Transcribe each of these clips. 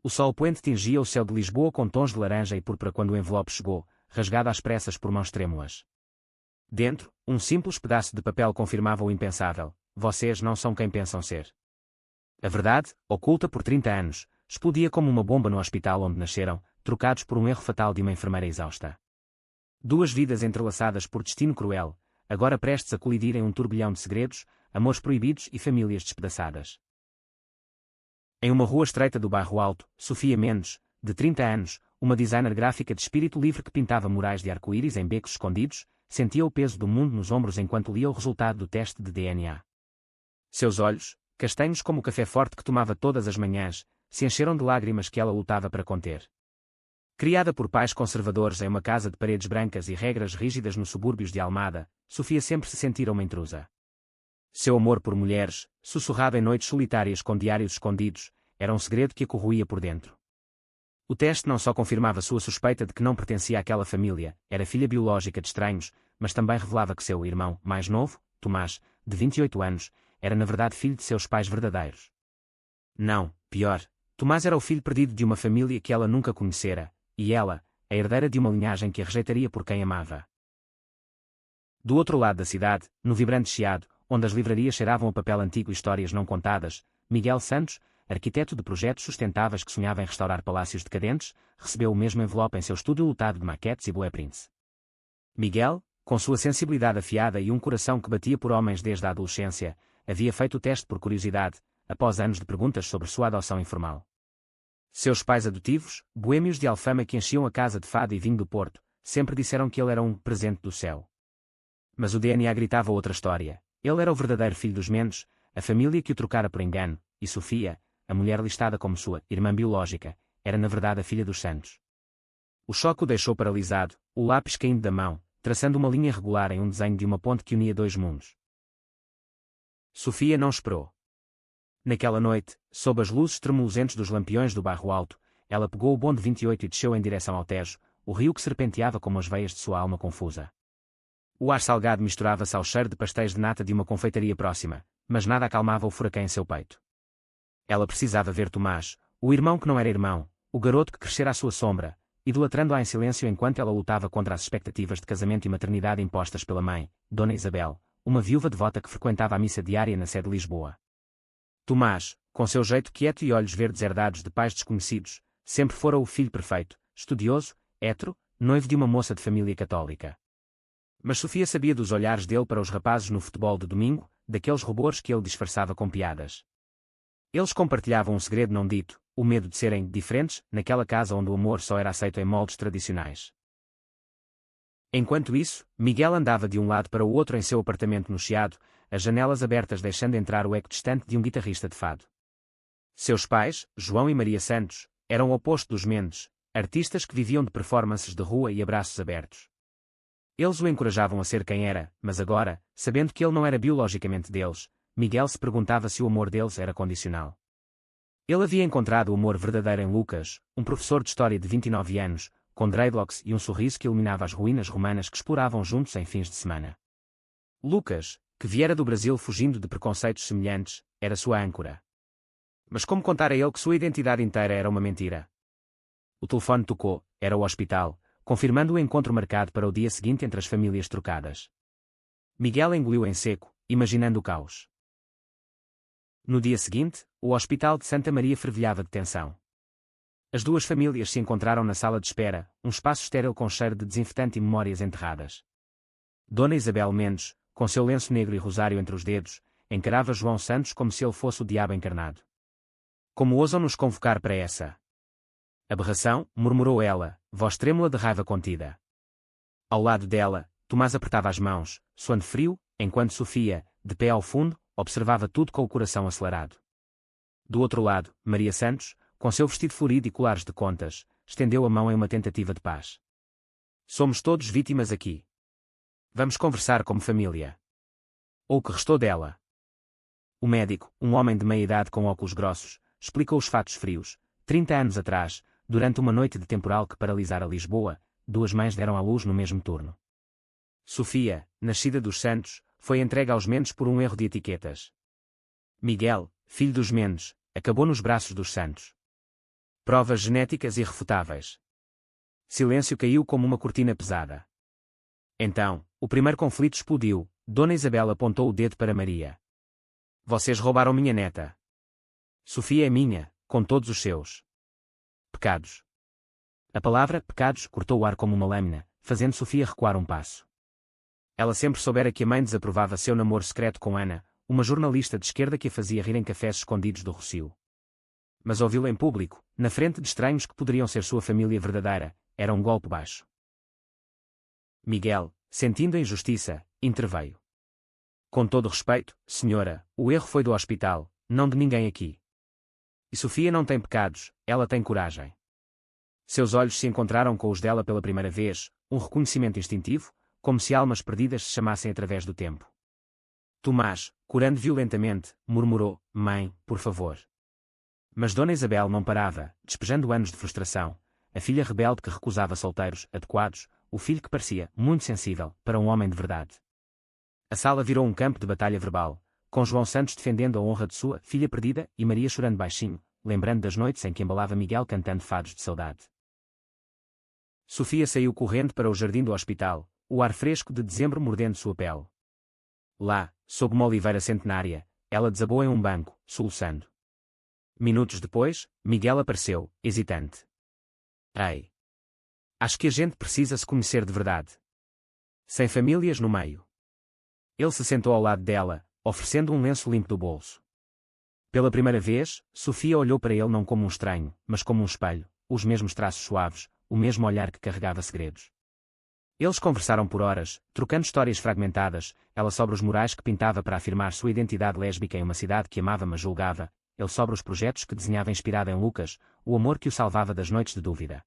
O sol poente tingia o céu de Lisboa com tons de laranja e púrpura quando o envelope chegou, rasgado às pressas por mãos trêmulas. Dentro, um simples pedaço de papel confirmava o impensável: vocês não são quem pensam ser. A verdade, oculta por 30 anos, explodia como uma bomba no hospital onde nasceram, trocados por um erro fatal de uma enfermeira exausta. Duas vidas entrelaçadas por destino cruel, agora prestes a colidir em um turbilhão de segredos, amores proibidos e famílias despedaçadas. Em uma rua estreita do Bairro Alto, Sofia Mendes, de 30 anos, uma designer gráfica de espírito livre que pintava murais de arco-íris em becos escondidos, sentia o peso do mundo nos ombros enquanto lia o resultado do teste de DNA. Seus olhos, castanhos como o café forte que tomava todas as manhãs, se encheram de lágrimas que ela lutava para conter. Criada por pais conservadores em uma casa de paredes brancas e regras rígidas nos subúrbios de Almada, Sofia sempre se sentira uma intrusa. Seu amor por mulheres, sussurrado em noites solitárias com diários escondidos, era um segredo que a corroía por dentro. O teste não só confirmava sua suspeita de que não pertencia àquela família, era filha biológica de estranhos, mas também revelava que seu irmão mais novo, Tomás, de 28 anos, era na verdade filho de seus pais verdadeiros. Não, pior, Tomás era o filho perdido de uma família que ela nunca conhecera, e ela, a herdeira de uma linhagem que a rejeitaria por quem amava. Do outro lado da cidade, no vibrante Chiado, onde as livrarias cheiravam a papel antigo e histórias não contadas, Miguel Santos, arquiteto de projetos sustentáveis que sonhava em restaurar palácios decadentes, recebeu o mesmo envelope em seu estúdio lotado de maquetes e blueprints. Miguel, com sua sensibilidade afiada e um coração que batia por homens desde a adolescência, havia feito o teste por curiosidade, após anos de perguntas sobre sua adoção informal. Seus pais adotivos, boêmios de Alfama que enchiam a casa de fado e vinho do Porto, sempre disseram que ele era um presente do céu. Mas o DNA gritava outra história. Ele era o verdadeiro filho dos Mendes, a família que o trocara por engano, e Sofia, a mulher listada como sua irmã biológica, era na verdade a filha dos Santos. O choque o deixou paralisado, o lápis caindo da mão, traçando uma linha irregular em um desenho de uma ponte que unia dois mundos. Sofia não esperou. Naquela noite, sob as luzes tremulosentes dos lampiões do Bairro Alto, ela pegou o bonde 28 e desceu em direção ao Tejo, o rio que serpenteava como as veias de sua alma confusa. O ar salgado misturava-se ao cheiro de pastéis de nata de uma confeitaria próxima, mas nada acalmava o furacão em seu peito. Ela precisava ver Tomás, o irmão que não era irmão, o garoto que crescera à sua sombra, idolatrando-a em silêncio enquanto ela lutava contra as expectativas de casamento e maternidade impostas pela mãe, Dona Isabel, uma viúva devota que frequentava a missa diária na sede de Lisboa. Tomás, com seu jeito quieto e olhos verdes herdados de pais desconhecidos, sempre fora o filho perfeito, estudioso, hétero, noivo de uma moça de família católica. Mas Sofia sabia dos olhares dele para os rapazes no futebol de domingo, daqueles rubores que ele disfarçava com piadas. Eles compartilhavam um segredo não dito, o medo de serem diferentes, naquela casa onde o amor só era aceito em moldes tradicionais. Enquanto isso, Miguel andava de um lado para o outro em seu apartamento no Chiado, as janelas abertas deixando entrar o eco distante de um guitarrista de fado. Seus pais, João e Maria Santos, eram o oposto dos Mendes, artistas que viviam de performances de rua e abraços abertos. Eles o encorajavam a ser quem era, mas agora, sabendo que ele não era biologicamente deles, Miguel se perguntava se o amor deles era condicional. Ele havia encontrado o amor verdadeiro em Lucas, um professor de história de 29 anos, com dreadlocks e um sorriso que iluminava as ruínas romanas que exploravam juntos em fins de semana. Lucas, que viera do Brasil fugindo de preconceitos semelhantes, era sua âncora. Mas como contar a ele que sua identidade inteira era uma mentira? O telefone tocou, era o hospital, confirmando o encontro marcado para o dia seguinte entre as famílias trocadas. Miguel engoliu em seco, imaginando o caos. No dia seguinte, o hospital de Santa Maria fervilhava de tensão. As duas famílias se encontraram na sala de espera, um espaço estéril com cheiro de desinfetante e memórias enterradas. Dona Isabel Mendes, com seu lenço negro e rosário entre os dedos, encarava João Santos como se ele fosse o diabo encarnado. Como ousam nos convocar para essa aberração? Murmurou ela, voz trêmula de raiva contida. Ao lado dela, Tomás apertava as mãos, suando frio, enquanto Sofia, de pé ao fundo, observava tudo com o coração acelerado. Do outro lado, Maria Santos, com seu vestido florido e colares de contas, estendeu a mão em uma tentativa de paz. Somos todos vítimas aqui. Vamos conversar como família. Ou o que restou dela. O médico, um homem de meia idade com óculos grossos, explicou os fatos frios. 30 anos atrás, durante uma noite de temporal que paralisara Lisboa, duas mães deram à luz no mesmo turno. Sofia, nascida dos Santos, foi entregue aos Mendes por um erro de etiquetas. Miguel, filho dos Mendes, acabou nos braços dos Santos. Provas genéticas irrefutáveis. Silêncio caiu como uma cortina pesada. Então, o primeiro conflito explodiu. Dona Isabel apontou o dedo para Maria. Vocês roubaram minha neta. Sofia é minha, com todos os seus pecados. A palavra pecados cortou o ar como uma lâmina, fazendo Sofia recuar um passo. Ela sempre soubera que a mãe desaprovava seu namoro secreto com Ana, uma jornalista de esquerda que a fazia rir em cafés escondidos do Rossio. Mas ouvi-la em público, na frente de estranhos que poderiam ser sua família verdadeira, era um golpe baixo. Miguel, sentindo a injustiça, interveio. Com todo respeito, senhora, o erro foi do hospital, não de ninguém aqui. E Sofia não tem pecados, ela tem coragem. Seus olhos se encontraram com os dela pela primeira vez, um reconhecimento instintivo, como se almas perdidas se chamassem através do tempo. Tomás, corando violentamente, murmurou, mãe, por favor. Mas Dona Isabel não parava, despejando anos de frustração, a filha rebelde que recusava solteiros adequados, o filho que parecia muito sensível para um homem de verdade. A sala virou um campo de batalha verbal, com João Santos defendendo a honra de sua filha perdida e Maria chorando baixinho, lembrando das noites em que embalava Miguel cantando fados de saudade. Sofia saiu correndo para o jardim do hospital, o ar fresco de dezembro mordendo sua pele. Lá, sob uma oliveira centenária, ela desabou em um banco, soluçando. Minutos depois, Miguel apareceu, hesitante. Ei! Acho que a gente precisa se conhecer de verdade. Sem famílias no meio. Ele se sentou ao lado dela, oferecendo um lenço limpo do bolso. Pela primeira vez, Sofia olhou para ele não como um estranho, mas como um espelho, os mesmos traços suaves, o mesmo olhar que carregava segredos. Eles conversaram por horas, trocando histórias fragmentadas, ela sobre os murais que pintava para afirmar sua identidade lésbica em uma cidade que amava mas julgava, ele sobre os projetos que desenhava inspirado em Lucas, o amor que o salvava das noites de dúvida.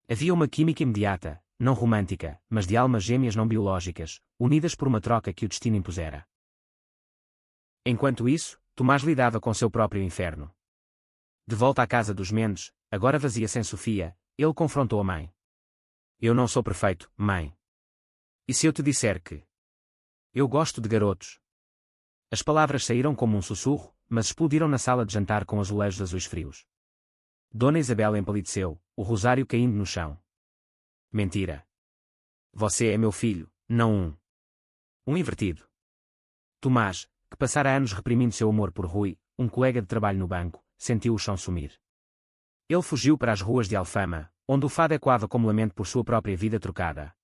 Havia uma química imediata, não romântica, mas de almas gêmeas não biológicas, unidas por uma troca que o destino impusera. Enquanto isso, Tomás lidava com seu próprio inferno. De volta à casa dos Mendes, agora vazia sem Sofia, ele confrontou a mãe. Eu não sou perfeito, mãe. E se eu te disser que eu gosto de garotos? As palavras saíram como um sussurro, mas explodiram na sala de jantar com azulejos azuis frios. Dona Isabel empalideceu, o rosário caindo no chão. Mentira. Você é meu filho, não um invertido. Tomás, que passara anos reprimindo seu amor por Rui, um colega de trabalho no banco, sentiu o chão sumir. Ele fugiu para as ruas de Alfama, onde o fado ecoava como lamento por sua própria vida trocada.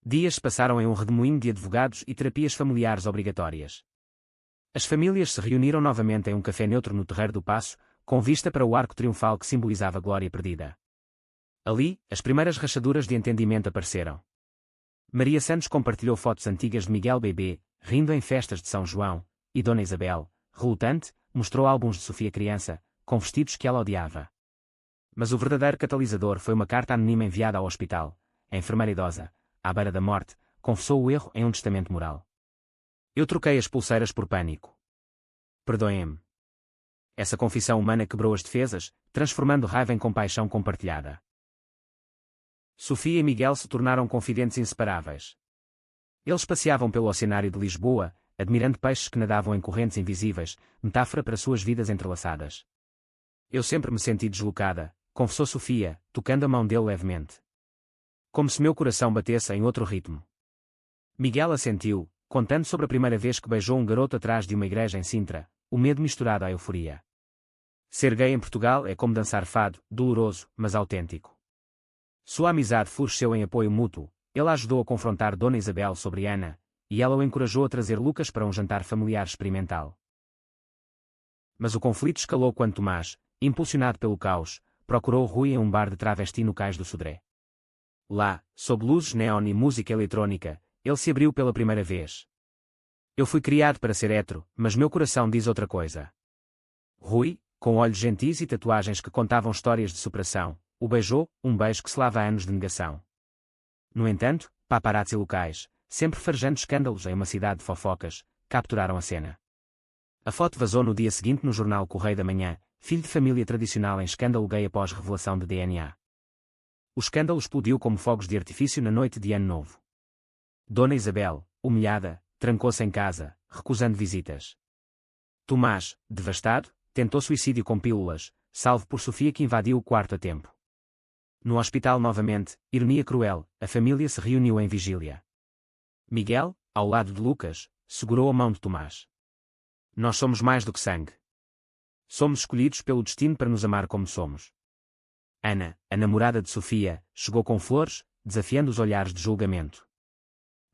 Dias se passaram em um redemoinho de advogados e terapias familiares obrigatórias. As famílias se reuniram novamente em um café neutro no Terreiro do Paço, com vista para o arco triunfal que simbolizava a glória perdida. Ali, as primeiras rachaduras de entendimento apareceram. Maria Santos compartilhou fotos antigas de Miguel bebê, rindo em festas de São João, e Dona Isabel, relutante, mostrou álbuns de Sofia criança, com vestidos que ela odiava. Mas o verdadeiro catalisador foi uma carta anônima enviada ao hospital. A enfermeira idosa, à beira da morte, confessou o erro em um testamento moral. Eu troquei as pulseiras por pânico. Perdoem-me. Essa confissão humana quebrou as defesas, transformando raiva em compaixão compartilhada. Sofia e Miguel se tornaram confidentes inseparáveis. Eles passeavam pelo oceanário de Lisboa, admirando peixes que nadavam em correntes invisíveis, metáfora para suas vidas entrelaçadas. Eu sempre me senti deslocada, confessou Sofia, tocando a mão dele levemente. Como se meu coração batesse em outro ritmo. Miguel assentiu, contando sobre a primeira vez que beijou um garoto atrás de uma igreja em Sintra, o medo misturado à euforia. Ser gay em Portugal é como dançar fado, doloroso, mas autêntico. Sua amizade floresceu em apoio mútuo, ele a ajudou a confrontar Dona Isabel sobre Ana, e ela o encorajou a trazer Lucas para um jantar familiar experimental. Mas o conflito escalou quando Tomás, impulsionado pelo caos, procurou Rui em um bar de travesti no Cais do Sodré. Lá, sob luzes neon e música eletrónica, ele se abriu pela primeira vez. Eu fui criado para ser hétero, mas meu coração diz outra coisa. Rui, com olhos gentis e tatuagens que contavam histórias de superação, o beijou, um beijo que selava anos de negação. No entanto, paparazzi locais, sempre farejando escândalos em uma cidade de fofocas, capturaram a cena. A foto vazou no dia seguinte no jornal Correio da Manhã, filho de família tradicional em escândalo gay após revelação de DNA. O escândalo explodiu como fogos de artifício na noite de Ano Novo. Dona Isabel, humilhada, trancou-se em casa, recusando visitas. Tomás, devastado, tentou suicídio com pílulas, salvo por Sofia que invadiu o quarto a tempo. No hospital novamente, ironia cruel, a família se reuniu em vigília. Miguel, ao lado de Lucas, segurou a mão de Tomás. Nós somos mais do que sangue. Somos escolhidos pelo destino para nos amar como somos. Ana, a namorada de Sofia, chegou com flores, desafiando os olhares de julgamento.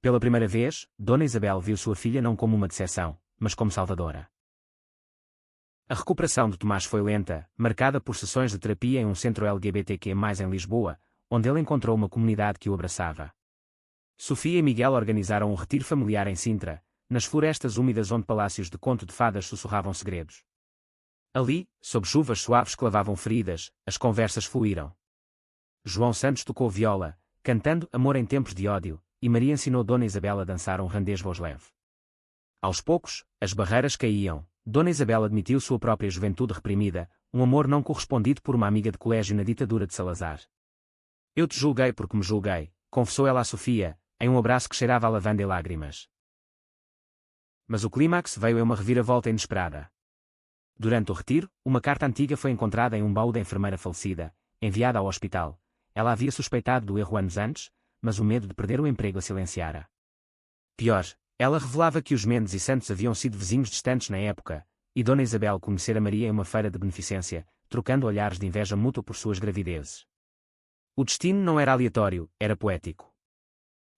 Pela primeira vez, Dona Isabel viu sua filha não como uma decepção, mas como salvadora. A recuperação de Tomás foi lenta, marcada por sessões de terapia em um centro LGBTQ+ em Lisboa, onde ele encontrou uma comunidade que o abraçava. Sofia e Miguel organizaram um retiro familiar em Sintra, nas florestas úmidas onde palácios de conto de fadas sussurravam segredos. Ali, sob chuvas suaves que lavavam feridas, as conversas fluíram. João Santos tocou viola, cantando Amor em Tempos de Ódio, e Maria ensinou Dona Isabel a dançar um randês vosleve. Aos poucos, as barreiras caíam. Dona Isabel admitiu sua própria juventude reprimida, um amor não correspondido por uma amiga de colégio na ditadura de Salazar. Eu te julguei porque me julguei, confessou ela a Sofia, em um abraço que cheirava a lavanda e lágrimas. Mas o clímax veio em uma reviravolta inesperada. Durante o retiro, uma carta antiga foi encontrada em um baú da enfermeira falecida, enviada ao hospital. Ela havia suspeitado do erro anos antes, mas o medo de perder o emprego a silenciara. Pior, ela revelava que os Mendes e Santos haviam sido vizinhos distantes na época, e Dona Isabel conhecera Maria em uma feira de beneficência, trocando olhares de inveja mútua por suas gravidezes. O destino não era aleatório, era poético.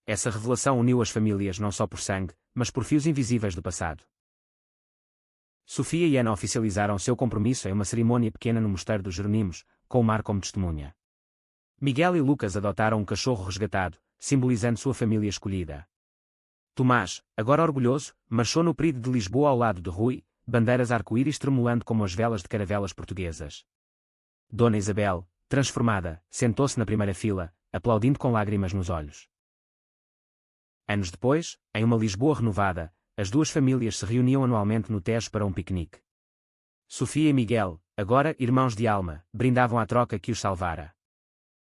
Essa revelação uniu as famílias não só por sangue, mas por fios invisíveis do passado. Sofia e Ana oficializaram seu compromisso em uma cerimônia pequena no Mosteiro dos Jerónimos, com o mar como testemunha. Miguel e Lucas adotaram um cachorro resgatado, simbolizando sua família escolhida. Tomás, agora orgulhoso, marchou no período de Lisboa ao lado de Rui, bandeiras arco-íris tremulando como as velas de caravelas portuguesas. Dona Isabel, transformada, sentou-se na primeira fila, aplaudindo com lágrimas nos olhos. Anos depois, em uma Lisboa renovada, as duas famílias se reuniam anualmente no Tejo para um piquenique. Sofia e Miguel, agora irmãos de alma, brindavam à troca que os salvara.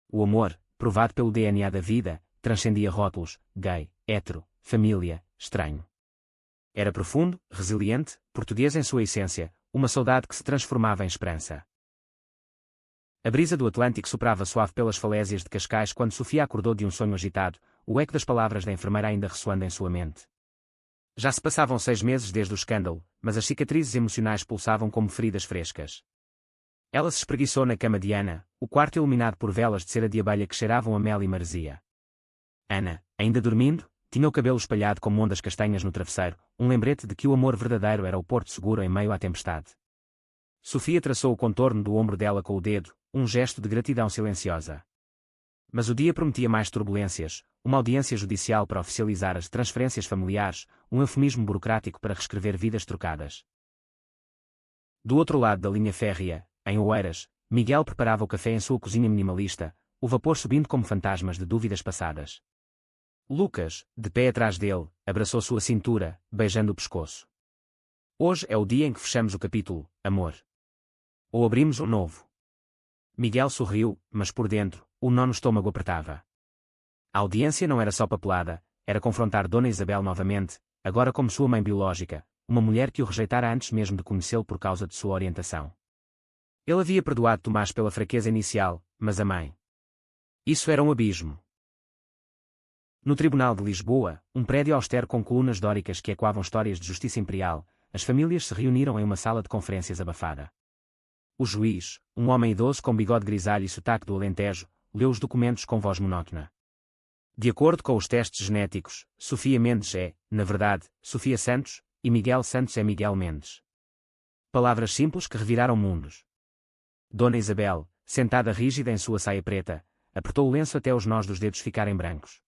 O amor, provado pelo DNA da vida, transcendia rótulos, gay, hétero, família, estranho. Era profundo, resiliente, português em sua essência, uma saudade que se transformava em esperança. A brisa do Atlântico soprava suave pelas falésias de Cascais quando Sofia acordou de um sonho agitado, o eco das palavras da enfermeira ainda ressoando em sua mente. Já se passavam 6 meses desde o escândalo, mas as cicatrizes emocionais pulsavam como feridas frescas. Ela se espreguiçou na cama de Ana, o quarto iluminado por velas de cera de abelha que cheiravam a mel e maresia. Ana, ainda dormindo, tinha o cabelo espalhado como ondas castanhas no travesseiro, um lembrete de que o amor verdadeiro era o porto seguro em meio à tempestade. Sofia traçou o contorno do ombro dela com o dedo, um gesto de gratidão silenciosa. Mas o dia prometia mais turbulências, uma audiência judicial para oficializar as transferências familiares, um eufemismo burocrático para reescrever vidas trocadas. Do outro lado da linha férrea, em Oeiras, Miguel preparava o café em sua cozinha minimalista, o vapor subindo como fantasmas de dúvidas passadas. Lucas, de pé atrás dele, abraçou sua cintura, beijando o pescoço. Hoje é o dia em que fechamos o capítulo, amor. Ou abrimos um novo. Miguel sorriu, mas por dentro, o nó no estômago apertava. A audiência não era só papelada, era confrontar Dona Isabel novamente, agora como sua mãe biológica, uma mulher que o rejeitara antes mesmo de conhecê-lo por causa de sua orientação. Ele havia perdoado Tomás pela fraqueza inicial, mas a mãe. Isso era um abismo. No Tribunal de Lisboa, um prédio austero com colunas dóricas que ecoavam histórias de justiça imperial, as famílias se reuniram em uma sala de conferências abafada. O juiz, um homem idoso com bigode grisalho e sotaque do Alentejo, leu os documentos com voz monótona. De acordo com os testes genéticos, Sofia Mendes é, na verdade, Sofia Santos, e Miguel Santos é Miguel Mendes. Palavras simples que reviraram mundos. Dona Isabel, sentada rígida em sua saia preta, apertou o lenço até os nós dos dedos ficarem brancos.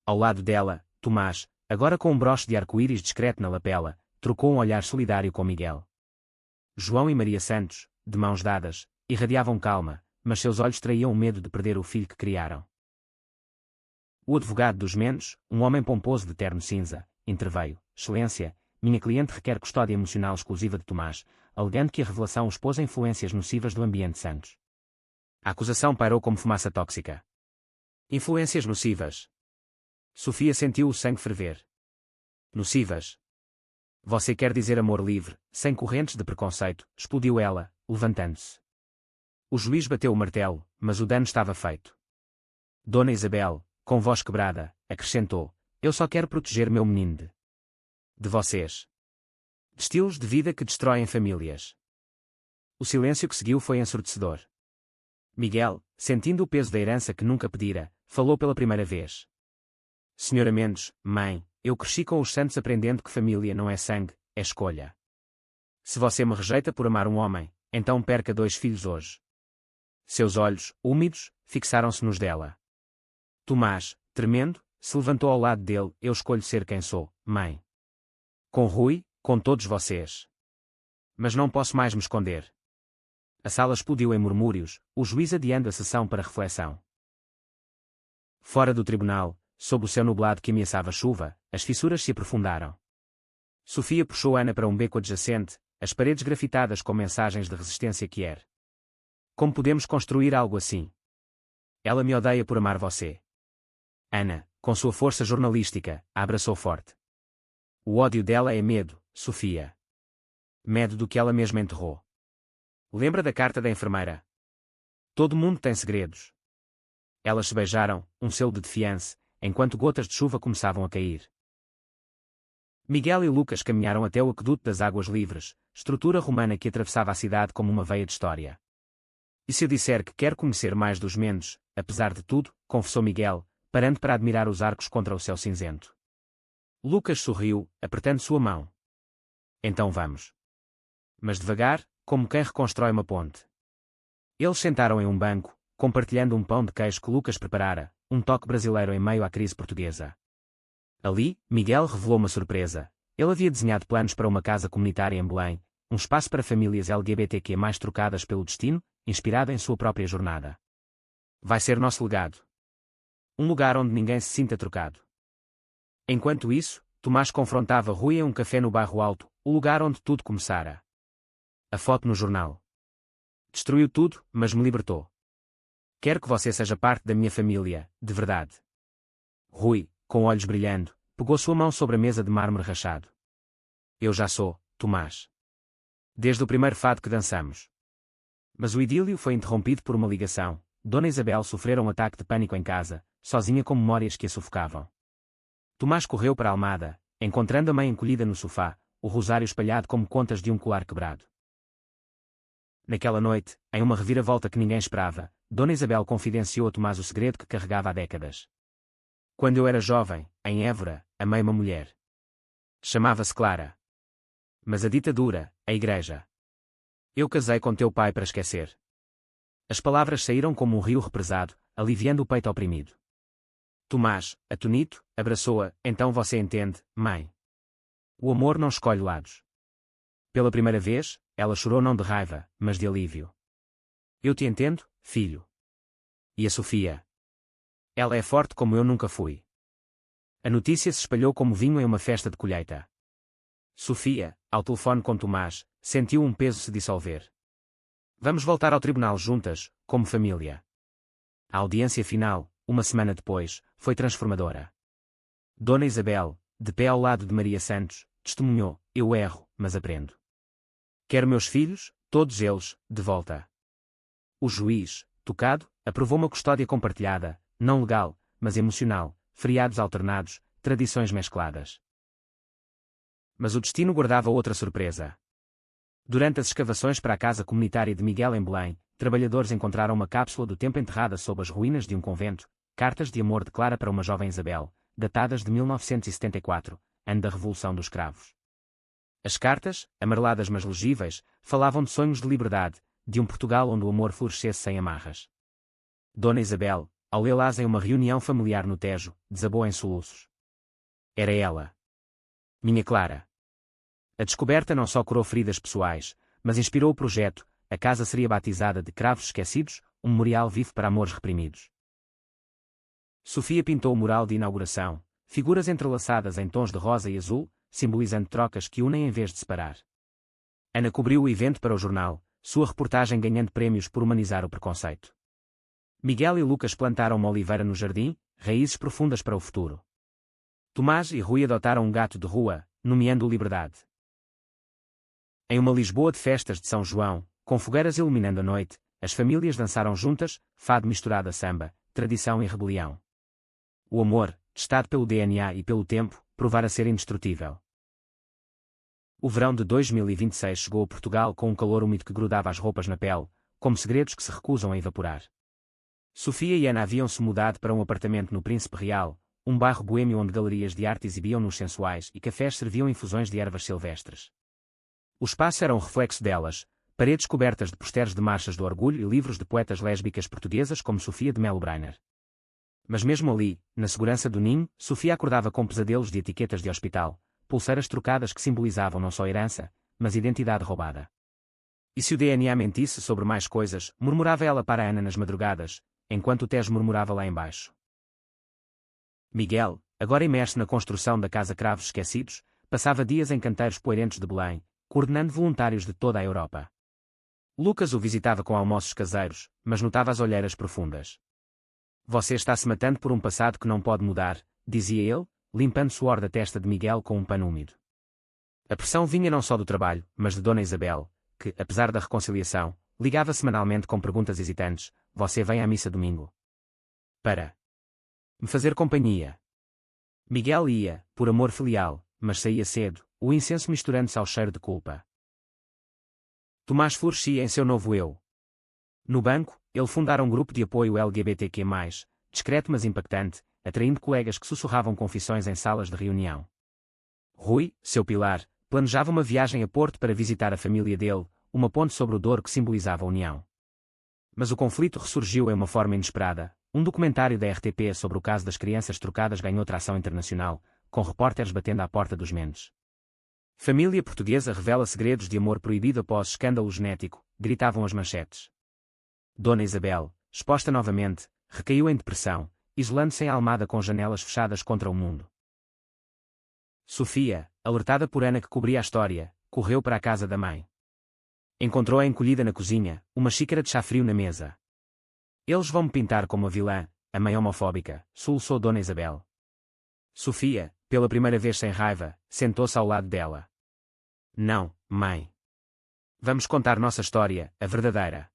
Ao lado dela, Tomás, agora com um broche de arco-íris discreto na lapela, trocou um olhar solidário com Miguel. João e Maria Santos, de mãos dadas, irradiavam calma, mas seus olhos traíam o medo de perder o filho que criaram. O advogado dos Mendes, um homem pomposo de terno cinza, interveio. Excelência, minha cliente requer custódia emocional exclusiva de Tomás, alegando que a revelação o expôs a influências nocivas do ambiente Santos. A acusação pairou como fumaça tóxica. Influências nocivas. Sofia sentiu o sangue ferver. Nocivas. Você quer dizer amor livre, sem correntes de preconceito, explodiu ela, levantando-se. O juiz bateu o martelo, mas o dano estava feito. Dona Isabel, com voz quebrada, acrescentou: eu só quero proteger meu menino de vocês. De estilos de vida que destroem famílias. O silêncio que seguiu foi ensurdecedor. Miguel, sentindo o peso da herança que nunca pedira, falou pela primeira vez. Senhora Mendes, mãe, eu cresci com os santos aprendendo que família não é sangue, é escolha. Se você me rejeita por amar um homem, então perca 2 filhos hoje. Seus olhos, úmidos, fixaram-se nos dela. Tomás, tremendo, se levantou ao lado dele. Eu escolho ser quem sou, mãe. Com Rui, com todos vocês. Mas não posso mais me esconder. A sala explodiu em murmúrios, o juiz adiando a sessão para reflexão. Fora do tribunal, sob o céu nublado que ameaçava chuva, as fissuras se aprofundaram. Sofia puxou Ana para um beco adjacente, as paredes grafitadas com mensagens de resistência quier. Como podemos construir algo assim? Ela me odeia por amar você. Ana, com sua força jornalística, a abraçou forte. O ódio dela é medo, Sofia. Medo do que ela mesma enterrou. Lembra da carta da enfermeira? Todo mundo tem segredos. Elas se beijaram, um selo de defiance, enquanto gotas de chuva começavam a cair. Miguel e Lucas caminharam até o aqueduto das Águas Livres, estrutura romana que atravessava a cidade como uma veia de história. E se eu disser que quero conhecer mais dos Mendes, apesar de tudo, confessou Miguel, parando para admirar os arcos contra o céu cinzento. Lucas sorriu, apertando sua mão. Então vamos. Mas devagar, como quem reconstrói uma ponte. Eles sentaram em um banco, compartilhando um pão de queijo que Lucas preparara, um toque brasileiro em meio à crise portuguesa. Ali, Miguel revelou uma surpresa. Ele havia desenhado planos para uma casa comunitária em Belém, um espaço para famílias LGBTQ mais trocadas pelo destino, inspirado em sua própria jornada. Vai ser nosso legado. Um lugar onde ninguém se sinta trocado. Enquanto isso, Tomás confrontava Rui em um café no Bairro Alto, o lugar onde tudo começara. A foto no jornal. Destruiu tudo, mas me libertou. Quero que você seja parte da minha família, de verdade. Rui, com olhos brilhando, pegou sua mão sobre a mesa de mármore rachado. Eu já sou, Tomás. Desde o primeiro fado que dançamos. Mas o idílio foi interrompido por uma ligação. Dona Isabel sofrera um ataque de pânico em casa, sozinha com memórias que a sufocavam. Tomás correu para a Almada, encontrando a mãe encolhida no sofá, o rosário espalhado como contas de um colar quebrado. Naquela noite, em uma reviravolta que ninguém esperava, Dona Isabel confidenciou a Tomás o segredo que carregava há décadas. Quando eu era jovem, em Évora, amei uma mulher. Chamava-se Clara. Mas a ditadura, a igreja. Eu casei com teu pai para esquecer. As palavras saíram como um rio represado, aliviando o peito oprimido. Tomás, atonito, abraçou-a. Então você entende, mãe. O amor não escolhe lados. Pela primeira vez, ela chorou não de raiva, mas de alívio. Eu te entendo, filho. E a Sofia? Ela é forte como eu nunca fui. A notícia se espalhou como vinho em uma festa de colheita. Sofia, ao telefone com Tomás, sentiu um peso se dissolver. Vamos voltar ao tribunal juntas, como família. A audiência final, uma semana depois, foi transformadora. Dona Isabel, de pé ao lado de Maria Santos, testemunhou: eu erro, mas aprendo. Quero meus filhos, todos eles, de volta. O juiz, tocado, aprovou uma custódia compartilhada, não legal, mas emocional, feriados alternados, tradições mescladas. Mas o destino guardava outra surpresa. Durante as escavações para a casa comunitária de Miguel em Belém, trabalhadores encontraram uma cápsula do tempo enterrada sob as ruínas de um convento, cartas de amor de Clara para uma jovem Isabel, datadas de 1974, ano da Revolução dos Cravos. As cartas, amareladas mas legíveis, falavam de sonhos de liberdade, de um Portugal onde o amor florescesse sem amarras. Dona Isabel, ao lê-las em uma reunião familiar no Tejo, desabou em soluços. Era ela. Minha Clara. A descoberta não só curou feridas pessoais, mas inspirou o projeto. A casa seria batizada de Cravos Esquecidos, um memorial vivo para amores reprimidos. Sofia pintou o mural de inauguração, figuras entrelaçadas em tons de rosa e azul, simbolizando trocas que unem em vez de separar. Ana cobriu o evento para o jornal, sua reportagem ganhando prémios por humanizar o preconceito. Miguel e Lucas plantaram uma oliveira no jardim, raízes profundas para o futuro. Tomás e Rui adotaram um gato de rua, nomeando-o Liberdade. Em uma Lisboa de festas de São João, com fogueiras iluminando a noite, as famílias dançaram juntas, fado misturado a samba, tradição e rebelião. O amor, testado pelo DNA e pelo tempo, provara ser indestrutível. O verão de 2026 chegou a Portugal com um calor úmido que grudava as roupas na pele, como segredos que se recusam a evaporar. Sofia e Ana haviam-se mudado para um apartamento no Príncipe Real, um bairro boêmio onde galerias de arte exibiam-nos sensuais e cafés serviam infusões de ervas silvestres. O espaço era um reflexo delas, paredes cobertas de posterios de marchas do orgulho e livros de poetas lésbicas portuguesas como Sofia de Melo Brainer. Mas mesmo ali, na segurança do ninho, Sofia acordava com pesadelos de etiquetas de hospital, pulseiras trocadas que simbolizavam não só herança, mas identidade roubada. E se o DNA mentisse sobre mais coisas, murmurava ela para Ana nas madrugadas, enquanto o Tejo murmurava lá embaixo. Miguel, agora imerso na construção da Casa Cravos Esquecidos, passava dias em canteiros poeirentos de Belém, coordenando voluntários de toda a Europa. Lucas o visitava com almoços caseiros, mas notava as olheiras profundas. Você está se matando por um passado que não pode mudar, dizia ele, limpando suor da testa de Miguel com um pano úmido. A pressão vinha não só do trabalho, mas de Dona Isabel, que, apesar da reconciliação, ligava semanalmente com perguntas hesitantes: você vem à missa domingo? Para me fazer companhia. Miguel ia, por amor filial, mas saía cedo, o incenso misturando-se ao cheiro de culpa. Tomás florescia em seu novo eu. No banco, ele fundara um grupo de apoio LGBTQ+, discreto mas impactante, atraindo colegas que sussurravam confissões em salas de reunião. Rui, seu pilar, planejava uma viagem a Porto para visitar a família dele, uma ponte sobre o Douro que simbolizava a união. Mas o conflito ressurgiu em uma forma inesperada. Um documentário da RTP sobre o caso das crianças trocadas ganhou tração internacional, com repórteres batendo à porta dos Mendes. Família portuguesa revela segredos de amor proibido após escândalo genético, gritavam as manchetes. Dona Isabel, exposta novamente, recaiu em depressão, isolando-se em Almada com janelas fechadas contra o mundo. Sofia, alertada por Ana que cobria a história, correu para a casa da mãe. Encontrou-a encolhida na cozinha, uma xícara de chá frio na mesa. Eles vão me pintar como a vilã, a mãe homofóbica, soluçou Dona Isabel. Sofia, pela primeira vez sem raiva, sentou-se ao lado dela. Não, mãe. Vamos contar nossa história, a verdadeira.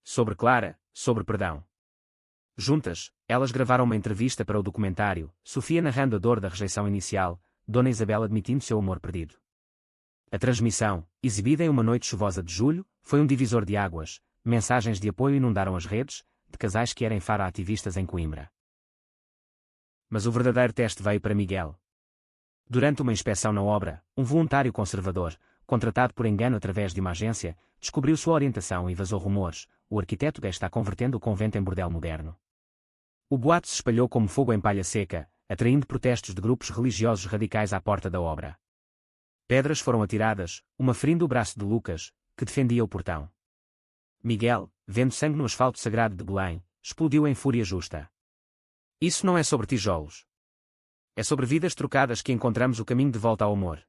Sobre Clara, sobre perdão. Juntas, elas gravaram uma entrevista para o documentário, Sofia narrando a dor da rejeição inicial, Dona Isabel admitindo seu amor perdido. A transmissão, exibida em uma noite chuvosa de julho, foi um divisor de águas. Mensagens de apoio inundaram as redes, de casais que eram ativistas em Coimbra. Mas o verdadeiro teste veio para Miguel. Durante uma inspeção na obra, um voluntário conservador, contratado por engano através de uma agência, descobriu sua orientação e vazou rumores: o arquiteto gay está convertendo o convento em bordel moderno. O boato se espalhou como fogo em palha seca, atraindo protestos de grupos religiosos radicais à porta da obra. Pedras foram atiradas, uma ferindo o braço de Lucas, que defendia o portão. Miguel, vendo sangue no asfalto sagrado de Belém, explodiu em fúria justa. Isso não é sobre tijolos. É sobre vidas trocadas que encontramos o caminho de volta ao amor.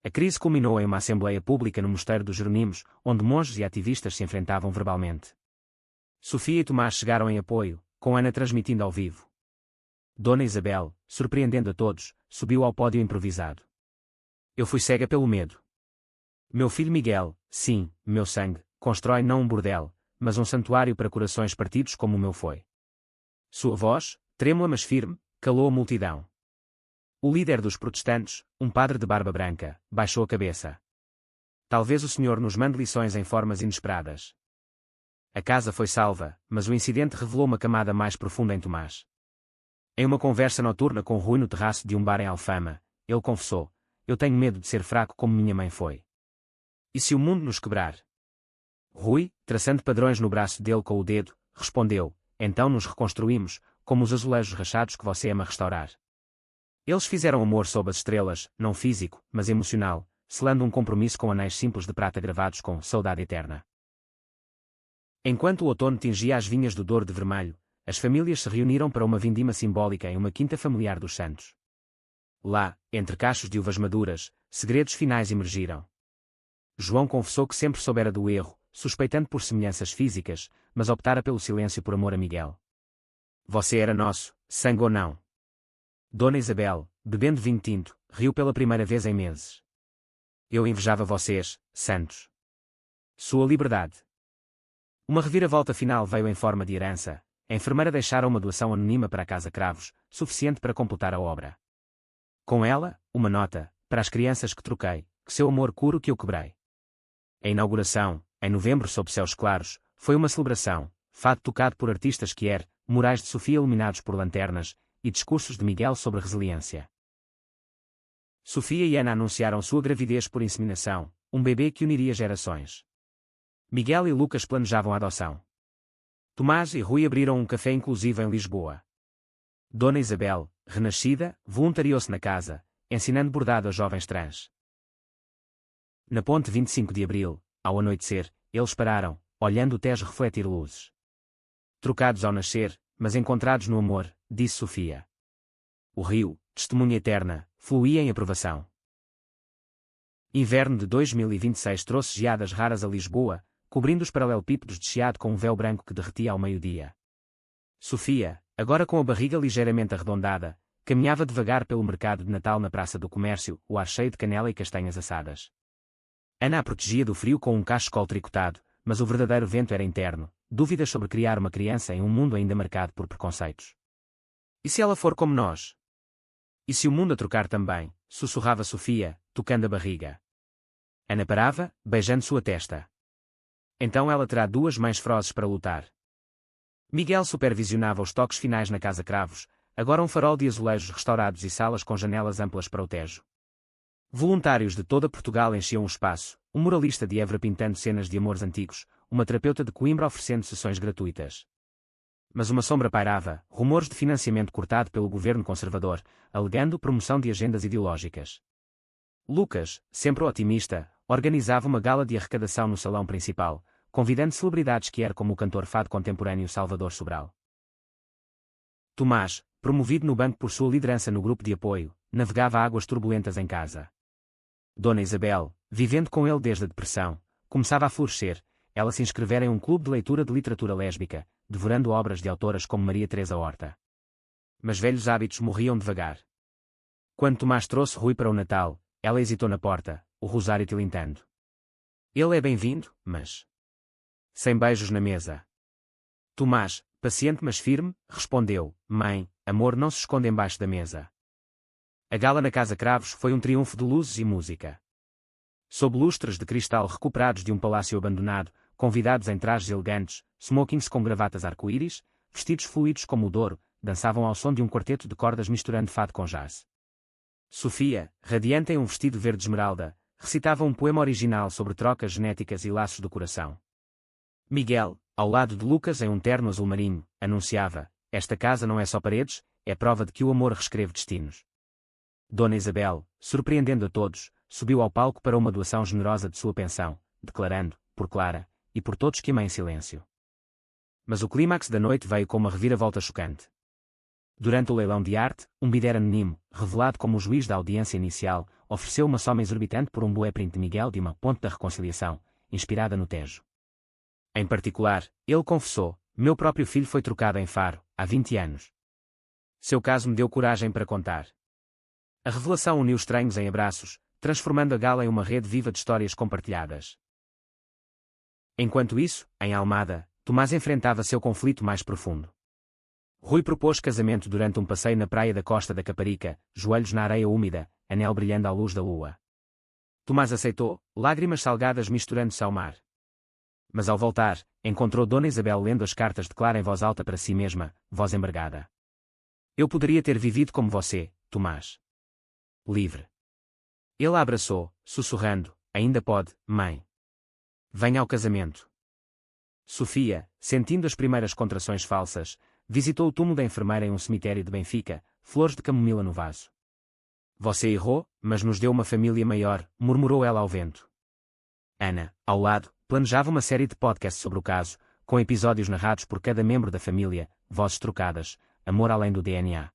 A crise culminou em uma assembleia pública no Mosteiro dos Jerónimos, onde monges e ativistas se enfrentavam verbalmente. Sofia e Tomás chegaram em apoio, com Ana transmitindo ao vivo. Dona Isabel, surpreendendo a todos, subiu ao pódio improvisado. Eu fui cega pelo medo. Meu filho Miguel, sim, meu sangue, constrói não um bordel, mas um santuário para corações partidos como o meu foi. Sua voz, trêmula mas firme, calou a multidão. O líder dos protestantes, um padre de barba branca, baixou a cabeça. Talvez o Senhor nos mande lições em formas inesperadas. A casa foi salva, mas o incidente revelou uma camada mais profunda em Tomás. Em uma conversa noturna com Rui no terraço de um bar em Alfama, ele confessou: eu tenho medo de ser fraco como minha mãe foi. E se o mundo nos quebrar? Rui, traçando padrões no braço dele com o dedo, respondeu: então nos reconstruímos, como os azulejos rachados que você ama restaurar. Eles fizeram amor sob as estrelas, não físico, mas emocional, selando um compromisso com anéis simples de prata gravados com saudade eterna. Enquanto o outono tingia as vinhas do Douro de vermelho, as famílias se reuniram para uma vindima simbólica em uma quinta familiar dos Santos. Lá, entre cachos de uvas maduras, segredos finais emergiram. João confessou que sempre soubera do erro, suspeitando por semelhanças físicas, mas optara pelo silêncio por amor a Miguel. Você era nosso, sangue ou não. Dona Isabel, bebendo vinho tinto, riu pela primeira vez em meses. Eu invejava vocês, santos. Sua liberdade. Uma reviravolta final veio em forma de herança. A enfermeira deixara uma doação anônima para a Casa Cravos, suficiente para completar a obra. Com ela, uma nota, para as crianças que troquei, que seu amor cura o que eu quebrei. A inauguração, em novembro sob céus claros, foi uma celebração, fado tocado por artistas Kier, murais de Sofia iluminados por lanternas, e discursos de Miguel sobre resiliência. Sofia e Ana anunciaram sua gravidez por inseminação, um bebê que uniria gerações. Miguel e Lucas planejavam a adoção. Tomás e Rui abriram um café inclusivo em Lisboa. Dona Isabel, renascida, voluntariou-se na casa, ensinando bordado a jovens trans. Na ponte 25 de abril, ao anoitecer, eles pararam, olhando o Tejo refletir luzes. Trocados ao nascer, mas encontrados no amor, disse Sofia. O rio, testemunha eterna, fluía em aprovação. Inverno de 2026 trouxe geadas raras a Lisboa, cobrindo os paralelepípedos de chiado com um véu branco que derretia ao meio-dia. Sofia, agora com a barriga ligeiramente arredondada, caminhava devagar pelo mercado de Natal na Praça do Comércio, o ar cheio de canela e castanhas assadas. Ana a protegia do frio com um cachecol tricotado, mas o verdadeiro vento era interno, dúvidas sobre criar uma criança em um mundo ainda marcado por preconceitos. E se ela for como nós? E se o mundo a trocar também? Sussurrava Sofia, tocando a barriga. Ana parava, beijando sua testa. Então ela terá duas mães ferozes para lutar. Miguel supervisionava os toques finais na Casa Cravos, agora um farol de azulejos restaurados e salas com janelas amplas para o Tejo. Voluntários de toda Portugal enchiam o espaço, um muralista de Évora pintando cenas de amores antigos, uma terapeuta de Coimbra oferecendo sessões gratuitas. Mas uma sombra pairava, rumores de financiamento cortado pelo governo conservador, alegando promoção de agendas ideológicas. Lucas, sempre otimista, organizava uma gala de arrecadação no salão principal, convidando celebridades que era como o cantor fado contemporâneo Salvador Sobral. Tomás, promovido no banco por sua liderança no grupo de apoio, navegava águas turbulentas em casa. Dona Isabel, vivendo com ele desde a depressão, começava a florescer. Ela se inscrevera em um clube de leitura de literatura lésbica, devorando obras de autoras como Maria Teresa Horta. Mas velhos hábitos morriam devagar. Quando Tomás trouxe Rui para o Natal, ela hesitou na porta, o rosário tilintando. Ele é bem-vindo, mas... sem beijos na mesa. Tomás, paciente mas firme, respondeu, mãe, amor não se esconde embaixo da mesa. A gala na Casa Cravos foi um triunfo de luzes e música. Sob lustres de cristal recuperados de um palácio abandonado, convidados em trajes elegantes, smokings com gravatas arco-íris, vestidos fluidos como o Douro, dançavam ao som de um quarteto de cordas misturando fado com jazz. Sofia, radiante em um vestido verde esmeralda, recitava um poema original sobre trocas genéticas e laços do coração. Miguel, ao lado de Lucas em um terno azul marinho, anunciava, esta casa não é só paredes, é prova de que o amor reescreve destinos. Dona Isabel, surpreendendo a todos, subiu ao palco para uma doação generosa de sua pensão, declarando, por Clara, e por todos que amei em silêncio. Mas o clímax da noite veio com uma reviravolta chocante. Durante o leilão de arte, um bidder anónimo, revelado como o juiz da audiência inicial, ofereceu uma soma exorbitante por um blueprint de Miguel de uma Ponte da Reconciliação, inspirada no Tejo. Em particular, ele confessou, meu próprio filho foi trocado em Faro, há 20 anos. Seu caso me deu coragem para contar. A revelação uniu estranhos em abraços, transformando a gala em uma rede viva de histórias compartilhadas. Enquanto isso, em Almada, Tomás enfrentava seu conflito mais profundo. Rui propôs casamento durante um passeio na praia da Costa da Caparica, joelhos na areia úmida, anel brilhando à luz da lua. Tomás aceitou, lágrimas salgadas misturando-se ao mar. Mas ao voltar, encontrou Dona Isabel lendo as cartas de Clara em voz alta para si mesma, voz embargada. Eu poderia ter vivido como você, Tomás. Livre. Ele a abraçou, sussurrando, ainda pode, mãe. Venha ao casamento. Sofia, sentindo as primeiras contrações falsas, visitou o túmulo da enfermeira em um cemitério de Benfica, flores de camomila no vaso. Você errou, mas nos deu uma família maior, murmurou ela ao vento. Ana, ao lado, planejava uma série de podcasts sobre o caso, com episódios narrados por cada membro da família, vozes trocadas, amor além do DNA.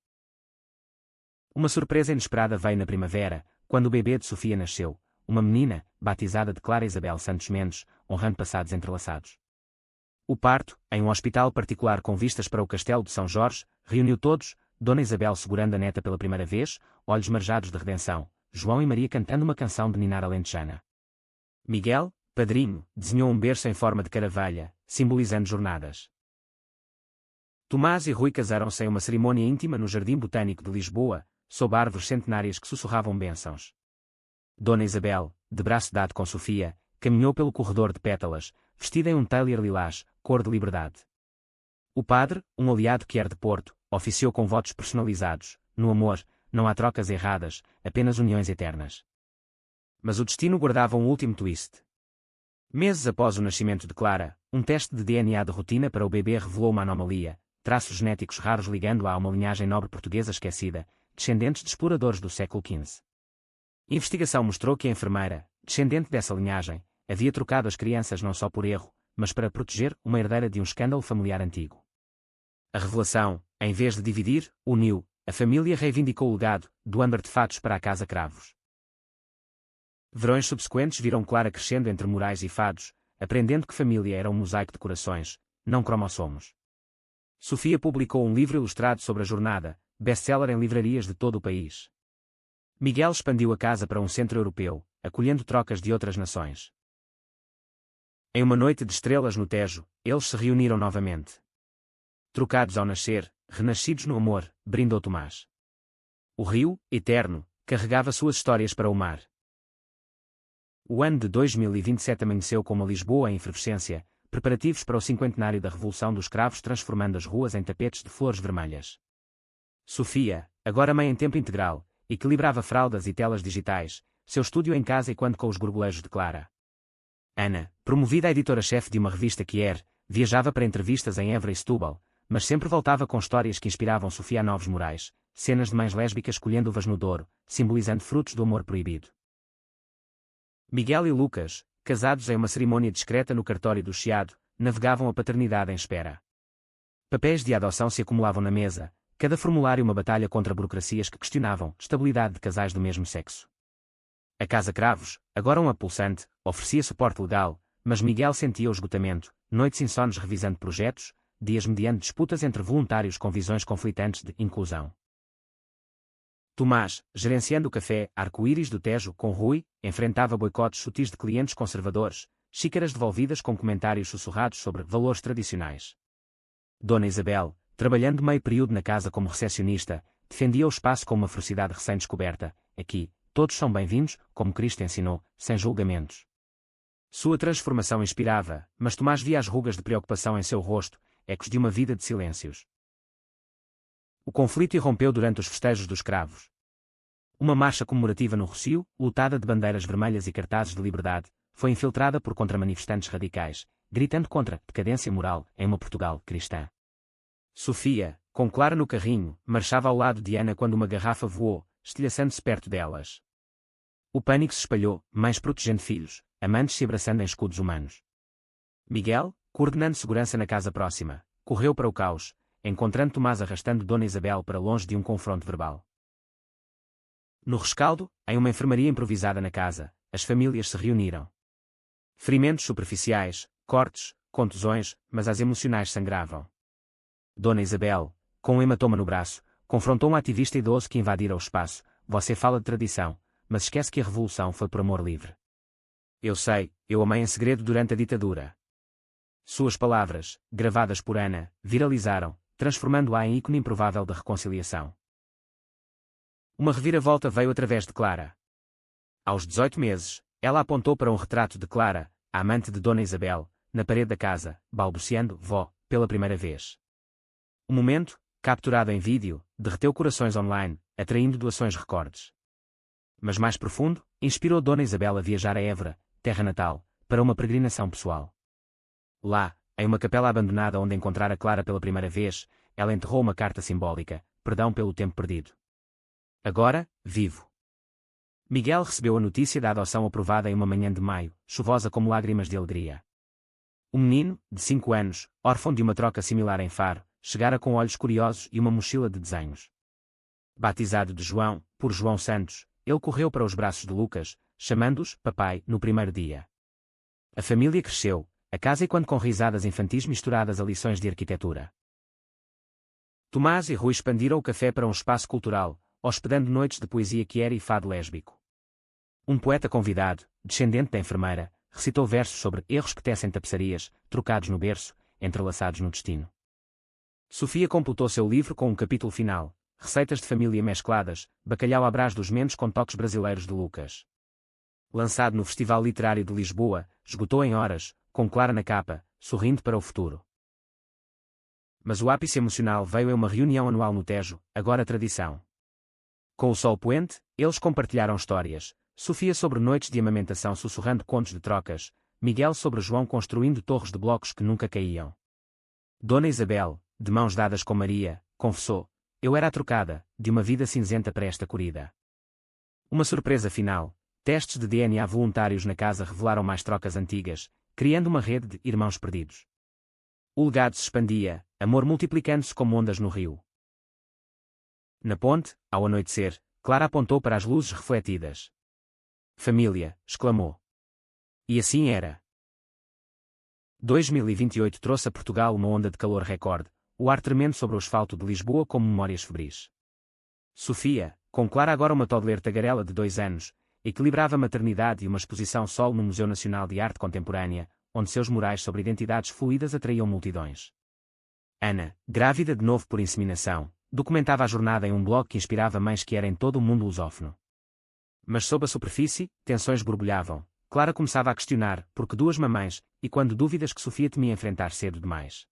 Uma surpresa inesperada veio na primavera, quando o bebê de Sofia nasceu, uma menina, batizada de Clara Isabel Santos Mendes, honrando passados entrelaçados. O parto, em um hospital particular com vistas para o Castelo de São Jorge, reuniu todos, Dona Isabel segurando a neta pela primeira vez, olhos marejados de redenção, João e Maria cantando uma canção de ninar alentejana. Miguel, Padrinho, desenhou um berço em forma de caravelha, simbolizando jornadas. Tomás e Rui casaram-se em uma cerimônia íntima no Jardim Botânico de Lisboa, sob árvores centenárias que sussurravam bênçãos. Dona Isabel, de braço dado com Sofia, caminhou pelo corredor de pétalas, vestida em um tailleur lilás, cor de liberdade. O padre, um aliado que era de Porto, oficiou com votos personalizados. No amor, não há trocas erradas, apenas uniões eternas. Mas o destino guardava um último twist. Meses após o nascimento de Clara, um teste de DNA de rotina para o bebê revelou uma anomalia, traços genéticos raros ligando-a a uma linhagem nobre portuguesa esquecida, descendentes de exploradores do século XV. A investigação mostrou que a enfermeira, descendente dessa linhagem, havia trocado as crianças não só por erro, mas para proteger uma herdeira de um escândalo familiar antigo. A revelação, em vez de dividir, uniu. A família reivindicou o legado, doando artefatos para a Casa Cravos. Verões subsequentes viram Clara crescendo entre morais e fados, aprendendo que família era um mosaico de corações, não cromossomos. Sofia publicou um livro ilustrado sobre a jornada, best-seller em livrarias de todo o país. Miguel expandiu a casa para um centro europeu, acolhendo trocas de outras nações. Em uma noite de estrelas no Tejo, eles se reuniram novamente. Trocados ao nascer, renascidos no amor, brindou Tomás. O rio, eterno, carregava suas histórias para o mar. O ano de 2027 amanheceu com uma Lisboa em efervescência, preparativos para o cinquentenário da Revolução dos Cravos transformando as ruas em tapetes de flores vermelhas. Sofia, agora mãe em tempo integral, equilibrava fraldas e telas digitais, seu estúdio em casa e quando com os gorgolejos de Clara. Ana, promovida a editora-chefe de uma revista viajava para entrevistas em Évora e Setúbal, mas sempre voltava com histórias que inspiravam Sofia a novos morais, cenas de mães lésbicas colhendo uvas no Douro, simbolizando frutos do amor proibido. Miguel e Lucas, casados em uma cerimônia discreta no cartório do Chiado, navegavam a paternidade em espera. Papéis de adoção se acumulavam na mesa, cada formulário uma batalha contra burocracias que questionavam estabilidade de casais do mesmo sexo. A Casa Cravos, agora uma pulsante, oferecia suporte legal, mas Miguel sentia o esgotamento, noites insones revisando projetos, dias mediante disputas entre voluntários com visões conflitantes de inclusão. Tomás, gerenciando o café Arco-Íris do Tejo com Rui, enfrentava boicotes sutis de clientes conservadores, xícaras devolvidas com comentários sussurrados sobre valores tradicionais. Dona Isabel, trabalhando meio período na casa como recepcionista, defendia o espaço com uma ferocidade recém-descoberta. Aqui, todos são bem-vindos, como Cristo ensinou, sem julgamentos. Sua transformação inspirava, mas Tomás via as rugas de preocupação em seu rosto, ecos de uma vida de silêncios. O conflito irrompeu durante os festejos dos cravos. Uma marcha comemorativa no Rossio, lotada de bandeiras vermelhas e cartazes de liberdade, foi infiltrada por contramanifestantes radicais, gritando contra a decadência moral em uma Portugal cristã. Sofia, com Clara no carrinho, marchava ao lado de Ana quando uma garrafa voou, estilhaçando-se perto delas. O pânico se espalhou, mães protegendo filhos, amantes se abraçando em escudos humanos. Miguel, coordenando segurança na casa próxima, correu para o caos, encontrando Tomás arrastando Dona Isabel para longe de um confronto verbal. No rescaldo, em uma enfermaria improvisada na casa, as famílias se reuniram. Ferimentos superficiais, cortes, contusões, mas as emocionais sangravam. Dona Isabel, com um hematoma no braço, confrontou um ativista idoso que invadira o espaço. Você fala de tradição, mas esquece que a revolução foi por amor livre. Eu sei, eu amei em segredo durante a ditadura. Suas palavras, gravadas por Ana, viralizaram, transformando-a em ícone improvável da reconciliação. Uma reviravolta veio através de Clara. Aos 18 meses, ela apontou para um retrato de Clara, a amante de Dona Isabel, na parede da casa, balbuciando "vó", pela primeira vez. O momento, capturado em vídeo, derreteu corações online, atraindo doações recordes. Mas mais profundo, inspirou Dona Isabel a viajar a Évora, terra natal, para uma peregrinação pessoal. Lá, em uma capela abandonada onde encontrara Clara pela primeira vez, ela enterrou uma carta simbólica, perdão pelo tempo perdido. Agora, vivo. Miguel recebeu a notícia da adoção aprovada em uma manhã de maio, chuvosa como lágrimas de alegria. O menino, de 5 anos, órfão de uma troca similar em Faro, chegara com olhos curiosos e uma mochila de desenhos. Batizado de João, por João Santos, ele correu para os braços de Lucas, chamando-os papai no primeiro dia. A família cresceu, a casa e quando com risadas infantis misturadas a lições de arquitetura. Tomás e Rui expandiram o café para um espaço cultural, hospedando noites de poesia queer e fado lésbico. Um poeta convidado, descendente da enfermeira, recitou versos sobre erros que tecem tapeçarias, trocados no berço, entrelaçados no destino. Sofia completou seu livro com um capítulo final, Receitas de Família Mescladas, Bacalhau à Brás dos Mendes com toques brasileiros de Lucas. Lançado no Festival Literário de Lisboa, esgotou em horas, com Clara na capa, sorrindo para o futuro. Mas o ápice emocional veio em uma reunião anual no Tejo, agora tradição. Com o sol poente, eles compartilharam histórias, Sofia sobre noites de amamentação sussurrando contos de trocas, Miguel sobre João construindo torres de blocos que nunca caíam. Dona Isabel, de mãos dadas com Maria, confessou, eu era a trocada, de uma vida cinzenta para esta corrida. Uma surpresa final, testes de DNA voluntários na casa revelaram mais trocas antigas, criando uma rede de irmãos perdidos. O legado se expandia, amor multiplicando-se como ondas no rio. Na ponte, ao anoitecer, Clara apontou para as luzes refletidas. Família, exclamou. E assim era. 2028 trouxe a Portugal uma onda de calor recorde, o ar tremendo sobre o asfalto de Lisboa como memórias febris. Sofia, com Clara agora uma toddler tagarela de 2 anos, equilibrava a maternidade e uma exposição solo no Museu Nacional de Arte Contemporânea, onde seus murais sobre identidades fluídas atraíam multidões. Ana, grávida de novo por inseminação, documentava a jornada em um blog que inspirava mães que era em todo o mundo lusófono. Mas sob a superfície, tensões borbulhavam. Clara começava a questionar, por que 2 mamães, e quando dúvidas que Sofia temia enfrentar cedo demais.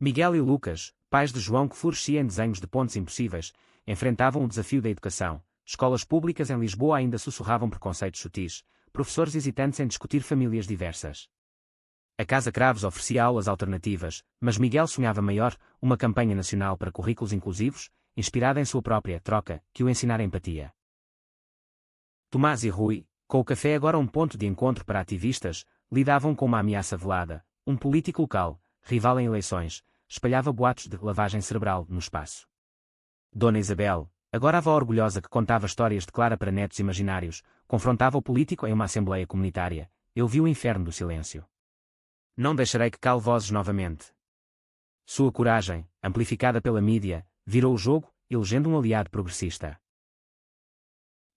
Miguel e Lucas, pais de João que florescia em desenhos de pontos impossíveis, enfrentavam o desafio da educação. Escolas públicas em Lisboa ainda sussurravam preconceitos sutis, professores hesitantes em discutir famílias diversas. A Casa Cravos oferecia aulas alternativas, mas Miguel sonhava maior, uma campanha nacional para currículos inclusivos, inspirada em sua própria troca, que o ensinara empatia. Tomás e Rui, com o café agora um ponto de encontro para ativistas, lidavam com uma ameaça velada. Um político local, rival em eleições, espalhava boatos de lavagem cerebral no espaço. Dona Isabel, agora avó orgulhosa que contava histórias de Clara para netos imaginários, confrontava o político em uma assembleia comunitária. Eu vi o inferno do silêncio. Não deixarei que cale vozes novamente. Sua coragem, amplificada pela mídia, virou o jogo, elegendo um aliado progressista.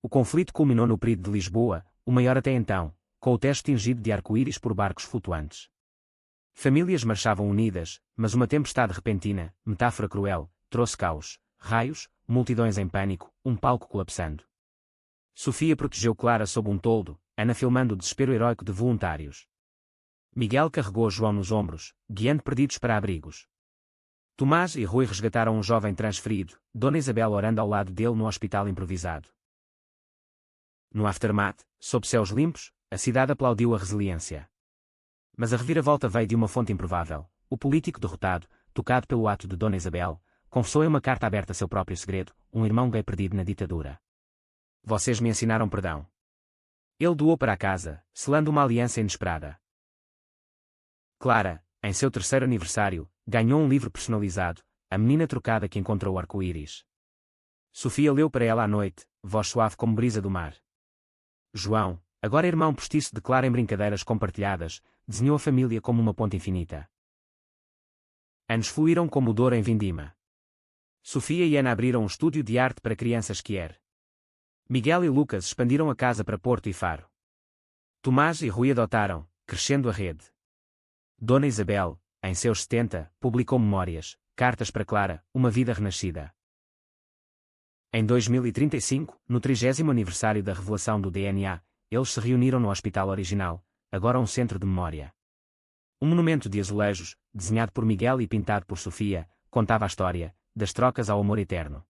O conflito culminou no Período de Lisboa, o maior até então, com o Tejo tingido de arco-íris por barcos flutuantes. Famílias marchavam unidas, mas uma tempestade repentina, metáfora cruel, trouxe caos, raios, multidões em pânico, um palco colapsando. Sofia protegeu Clara sob um toldo, Ana filmando o desespero heróico de voluntários. Miguel carregou João nos ombros, guiando perdidos para abrigos. Tomás e Rui resgataram um jovem transferido, Dona Isabel orando ao lado dele no hospital improvisado. No aftermath, sob céus limpos, a cidade aplaudiu a resiliência. Mas a reviravolta veio de uma fonte improvável. O político derrotado, tocado pelo ato de Dona Isabel, confessou em uma carta aberta seu próprio segredo, um irmão gay perdido na ditadura. Vocês me ensinaram perdão. Ele doou para a casa, selando uma aliança inesperada. Clara, em seu 3º aniversário, ganhou um livro personalizado, A Menina Trocada que Encontrou o Arco-Íris. Sofia leu para ela à noite, voz suave como brisa do mar. João, agora irmão postiço de Clara em brincadeiras compartilhadas, desenhou a família como uma ponte infinita. Anos fluíram como o Douro em Vindima. Sofia e Ana abriram um estúdio de arte para crianças Kier. Miguel e Lucas expandiram a casa para Porto e Faro. Tomás e Rui adotaram, crescendo a rede. Dona Isabel, em seus 70, publicou memórias, cartas para Clara, uma vida renascida. Em 2035, no 30º aniversário da revelação do DNA, eles se reuniram no hospital original, agora um centro de memória. Um monumento de azulejos, desenhado por Miguel e pintado por Sofia, contava a história, das trocas ao amor eterno.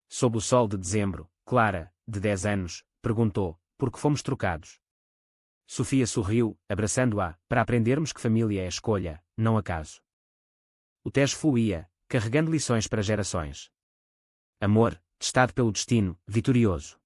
Sob o sol de dezembro, Clara, de 10 anos, perguntou, por que fomos trocados? Sofia sorriu, abraçando-a, para aprendermos que família é escolha, não acaso. O Tejo fluía, carregando lições para gerações. Amor, testado pelo destino, vitorioso.